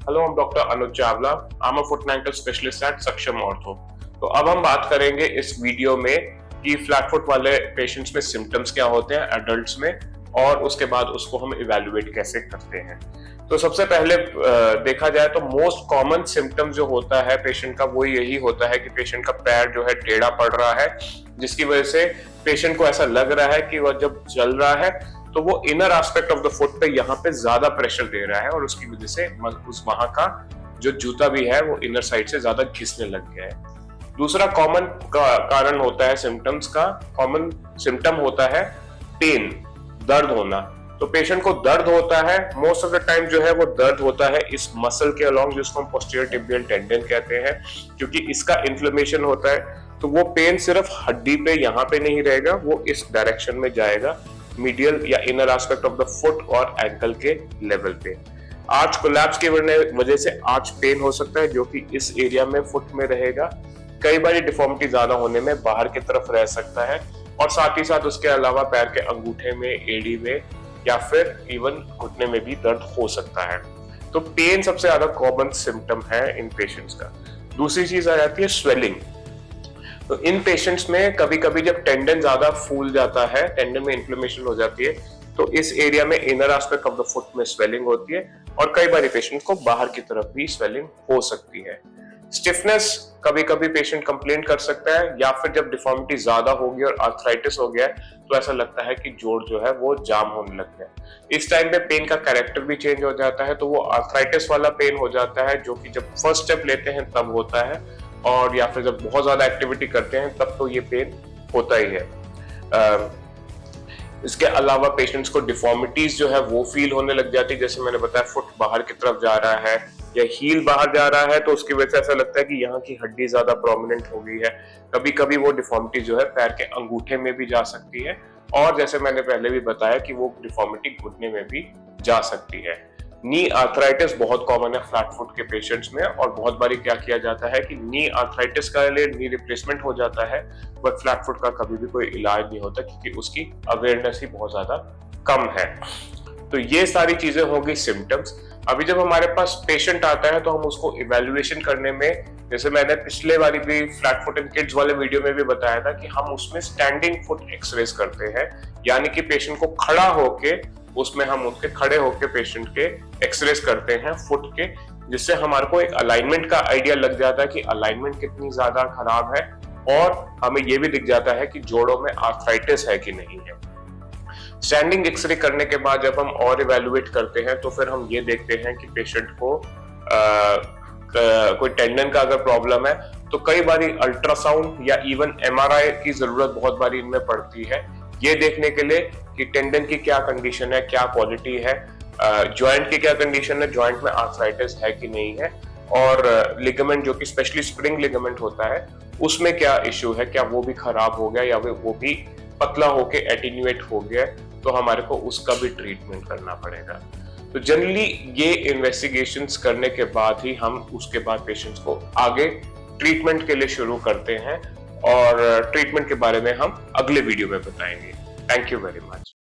Hello, I'm Dr. Anuj Chawla. I'm a foot and ankle specialist at Saksham Ortho. तो अब हम बात करेंगे इस वीडियो में कि फ्लैट फुट वाले पेशेंट्स में सिम्टम्स क्या होते हैं एडल्ट्स में, और उसके बाद उसको हम इवेल्युएट कैसे करते हैं। तो सबसे पहले देखा जाए तो मोस्ट कॉमन सिम्टम जो होता है पेशेंट का वो यही होता है कि पेशेंट का पैर जो है टेढ़ा पड़ रहा है, जिसकी वजह से पेशेंट को ऐसा लग रहा है कि वह जब चल रहा है तो वो inner aspect of the foot पे यहाँ पे ज्यादा प्रेशर दे रहा है, और उसकी वजह से उस वहां का जो जूता भी है वो इनर साइड से ज्यादा घिसने लग गया है। दूसरा कॉमन कारण होता है सिम्टम्स का, कॉमन सिम्टम होता है पेन, दर्द होना। तो पेशेंट को दर्द होता है, मोस्ट ऑफ द टाइम जो है वो दर्द होता है इस मसल के अलोंग, जिसको हम पोस्टीरियर टिबियल टेंडन कहते हैं, क्योंकि इसका इन्फ्लेमेशन होता है। तो वो पेन सिर्फ हड्डी पे यहाँ पे नहीं रहेगा, वो इस डायरेक्शन में जाएगा, मीडियल या inner aspect of the foot और एंकल के लेवल पे। आर्च कोलैप्स की वजह से आर्च पेन हो सकता है, जो कि इस एरिया में फुट में रहेगा। कई बार डिफॉर्मिटी ज्यादा होने में बाहर की तरफ रह सकता है, और साथ ही साथ उसके अलावा पैर के अंगूठे में, एड़ी में, या फिर इवन घुटने में भी दर्द हो सकता है। तो पेन सबसे ज्यादा कॉमन सिम्टम है इन पेशेंट्स का। दूसरी चीज आ जाती है स्वेलिंग। तो इन पेशेंट्स में कभी कभी जब टेंडन ज्यादा फूल जाता है, टेंडन में इन्फ्लेमेशन हो जाती है, तो इस एरिया में inner aspect of the foot में स्वेलिंग होती है, और कई बार पेशेंट को बाहर की तरफ भी स्वेलिंग हो सकती है। स्टिफनेस कभी कभी पेशेंट कंप्लेंट कर सकता है, या फिर जब डिफॉर्मिटी ज्यादा होगी और आर्थराइटिस हो गया है तो ऐसा लगता है कि जोड़ जो है वो जाम होने लग गया है। इस टाइम पे पेन का कैरेक्टर भी चेंज हो जाता है, तो वो आर्थराइटिस वाला पेन हो जाता है, जो कि जब फर्स्ट स्टेप लेते हैं तब होता है, और या फिर जब बहुत ज्यादा एक्टिविटी करते हैं तब तो ये पेन होता ही है। इसके अलावा पेशेंट्स को डिफॉर्मिटीज जो है वो फील होने लग जाती है, जैसे मैंने बताया फुट बाहर की तरफ जा रहा है या हील बाहर जा रहा है, तो उसकी वजह से ऐसा लगता है कि यहाँ की हड्डी ज्यादा प्रोमिनेंट हो गई है। कभी कभी वो डिफॉर्मिटी जो है पैर के अंगूठे में भी जा सकती है, और जैसे मैंने पहले भी बताया कि वो डिफॉर्मिटी घुटने में भी जा सकती है। नी आर्थराइटिस बहुत कॉमन है फ्लैट फुट के पेशेंट्स में, और बहुत बारी क्या किया जाता है कि नी आर्थराइटिस का लिए नी रिप्लेसमेंट हो जाता है, बट फ्लैट फुट का कभी भी कोई इलाज नहीं होता, क्योंकि उसकी अवेयरनेस ही बहुत ज्यादा कम है। तो ये सारी चीजें होगी सिम्टम्स। अभी जब हमारे पास पेशेंट आता है तो हम उसको इवेल्युएशन करने में, जैसे मैंने पिछले बारी भी फ्लैट फुट इन किड्स वाले वीडियो में भी बताया था कि हम उसमें स्टैंडिंग फुट एक्सरेज करते हैं, यानी कि पेशेंट को खड़ा होके, उसमें हम उनके खड़े होके पेशेंट के एक्सरेज करते हैं फुट के, जिससे हमारे को एक अलाइनमेंट का आइडिया लग जाता है कि अलाइनमेंट कितनी ज्यादा खराब है, और हमें यह भी दिख जाता है कि जोड़ों में आर्थराइटिस है कि नहीं है। स्टैंडिंग एक्सरे करने के बाद जब हम और इवेल्युएट करते हैं तो फिर हम ये देखते हैं कि पेशेंट को कोई टेंडन का अगर प्रॉब्लम है तो कई बारी अल्ट्रासाउंड या इवन एमआरआई की जरूरत बहुत बारी इनमें पड़ती है, ये देखने के लिए कि टेंडन की क्या कंडीशन है, क्या क्वालिटी है, जॉइंट की क्या कंडीशन है, जॉइंट में आर्थराइटिस है कि नहीं है, और लिगामेंट जो कि स्पेशली स्प्रिंग लिगामेंट होता है उसमें क्या इश्यू है, क्या वो भी खराब हो गया या वो भी पतला होके एटीन्यूएट हो गया, तो हमारे को उसका भी ट्रीटमेंट करना पड़ेगा। तो जनरली ये इन्वेस्टिगेशंस करने के बाद ही हम उसके बाद पेशेंट्स को आगे ट्रीटमेंट के लिए शुरू करते हैं, और ट्रीटमेंट के बारे में हम अगले वीडियो में बताएंगे। Thank you very much.